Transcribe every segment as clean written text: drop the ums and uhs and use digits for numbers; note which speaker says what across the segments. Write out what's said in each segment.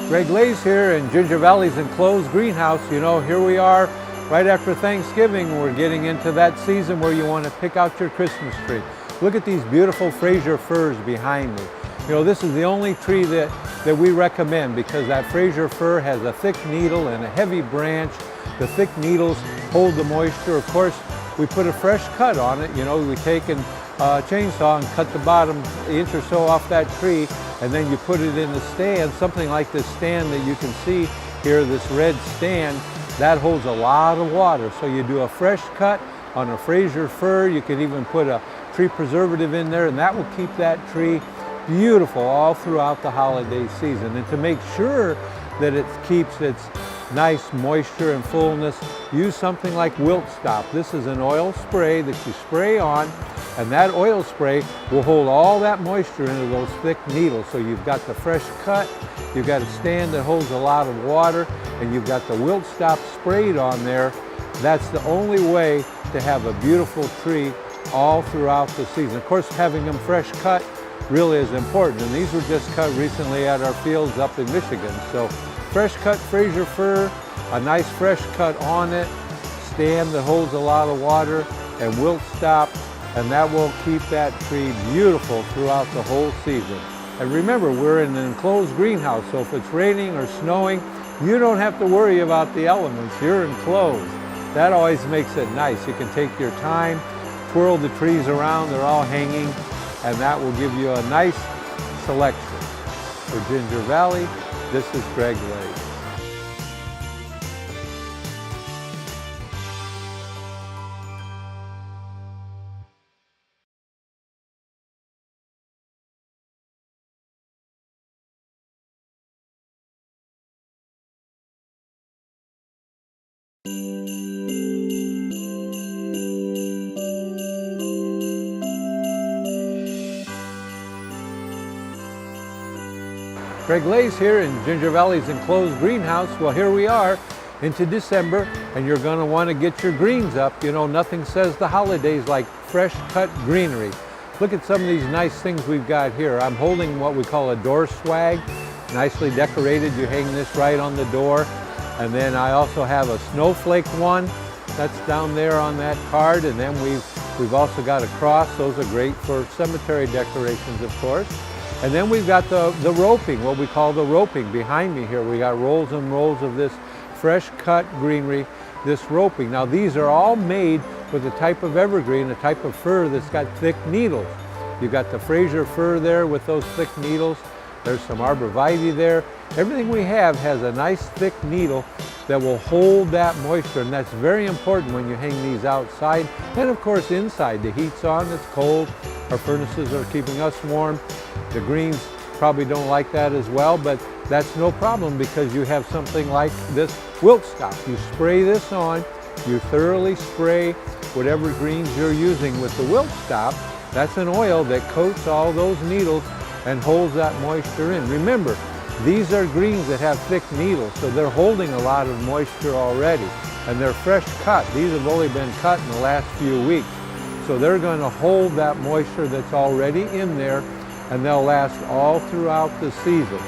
Speaker 1: Greg Lays here in Ginger Valley's enclosed greenhouse. You know, here we are right after Thanksgiving. We're getting into that season where you want to pick out your Christmas tree. Look at these beautiful Fraser firs behind me. You know, this is the only tree that we recommend because that Fraser fir has a thick needle and a heavy branch. The thick needles hold the moisture. Of course, we put a fresh cut on it. You know, we take a chainsaw and cut the bottom inch or so off that tree, and then you put it in the stand, something like this stand that you can see here, this red stand, that holds a lot of water. So you do a fresh cut on a Fraser fir. You can even put a tree preservative in there, and that will keep that tree beautiful all throughout the holiday season. And to make sure that it keeps its nice moisture and fullness, use something like Wilt Stop. This is an oil spray that you spray on, and that oil spray will hold all that moisture into those thick needles. So you've got the fresh cut, you've got a stand that holds a lot of water, and you've got the Wilt Stop sprayed on there. That's the only way to have a beautiful tree all throughout the season. Of course, having them fresh cut really is important, and these were just cut recently at our fields up in Michigan. So fresh cut Fraser fir, a nice fresh cut on it, stand that holds a lot of water, and Wilt Stop, and that will keep that tree beautiful throughout the whole season. And remember, we're in an enclosed greenhouse, so if it's raining or snowing, you don't have to worry about the elements. You're enclosed. That always makes it nice. You can take your time, twirl the trees around, they're all hanging, and that will give you a nice selection. For Ginger Valley, this is Greg Lays. Greg Lays here in Ginger Valley's enclosed greenhouse. Well, here we are into December, and you're going to want to get your greens up. You know, nothing says the holidays like fresh cut greenery. Look at some of these nice things we've got here. I'm holding what we call a door swag, nicely decorated. You hang this right on the door. And then I also have a snowflake one that's down there on that card. And then we've also got a cross. Those are great for cemetery decorations, of course. And then we've got the roping, what we call the roping behind me here. We got rolls and rolls of this fresh cut greenery, this roping. Now these are all made with a type of evergreen, a type of fir that's got thick needles. You've got the Fraser fir there with those thick needles. There's some arborvitae there. Everything we have has a nice thick needle that will hold that moisture, and that's very important when you hang these outside. And of course inside, the heat's on, it's cold. Our furnaces are keeping us warm. The greens probably don't like that as well, but that's no problem because you have something like this Wilt Stop. You spray this on, you thoroughly spray whatever greens you're using with the Wilt Stop. That's an oil that coats all those needles and holds that moisture in. Remember, these are greens that have thick needles, so they're holding a lot of moisture already, and they're fresh cut. These have only been cut in the last few weeks, so they're going to hold that moisture that's already in there, and they'll last all throughout the season.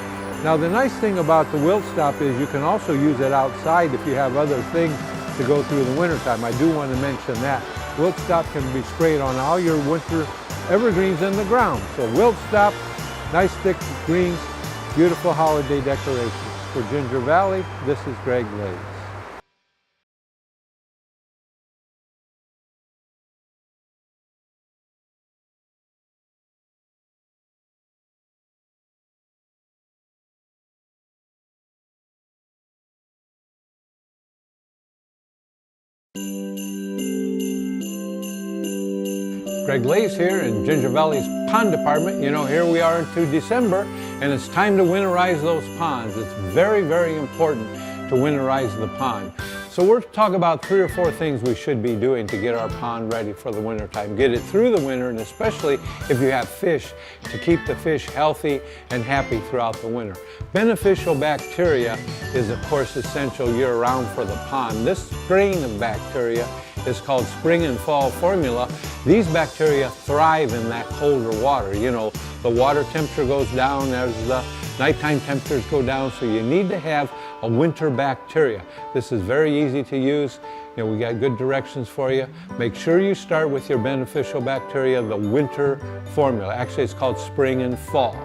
Speaker 1: Now the nice thing about the Wilt Stop is you can also use it outside if you have other things to go through the wintertime. I do want to mention that. Wilt Stop can be sprayed on all your winter evergreens in the ground. So Wilt Stop, nice thick greens, beautiful holiday decorations. For Ginger Valley, this is Greg Lays. Greg Lays here in Ginger Valley's pond department. You know, here we are into December, and it's time to winterize those ponds. It's very, very important to winterize the pond. So we're talking about 3 or 4 things we should be doing to get our pond ready for the winter time. Get it through the winter, and especially if you have fish, to keep the fish healthy and happy throughout the winter. Beneficial bacteria is of course essential year-round for the pond. This strain of bacteria is called spring and fall formula. These bacteria thrive in that colder water. You know, the water temperature goes down as the Nighttime temperatures go down, so you need to have a winter bacteria. This is very easy to use. You know, we got good directions for you. Make sure you start with your beneficial bacteria, the winter formula. Actually, it's called spring and fall.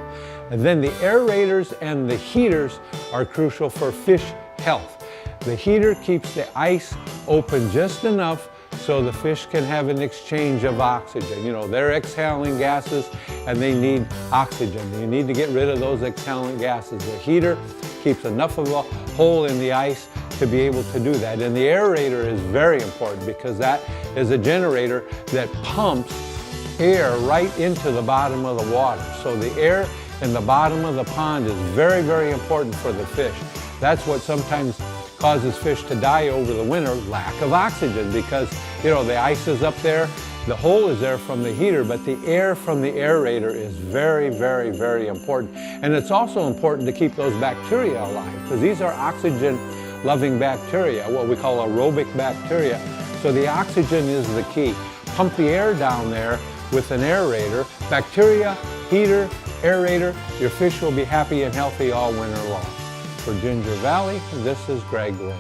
Speaker 1: And then the aerators and the heaters are crucial for fish health. The heater keeps the ice open just enough so the fish can have an exchange of oxygen. You know, they're exhaling gases and they need oxygen. You need to get rid of those exhaling gases. The heater keeps enough of a hole in the ice to be able to do that. And the aerator is very important because that is a generator that pumps air right into the bottom of the water. So the air in the bottom of the pond is very, very important for the fish. That's what sometimes causes fish to die over the winter, lack of oxygen, because, you know, the ice is up there, the hole is there from the heater, but the air from the aerator is very, very, very important. And it's also important to keep those bacteria alive, because these are oxygen-loving bacteria, what we call aerobic bacteria. So the oxygen is the key. Pump the air down there with an aerator. Bacteria, heater, aerator, your fish will be happy and healthy all winter long. For Ginger Valley, this is Greg Wade.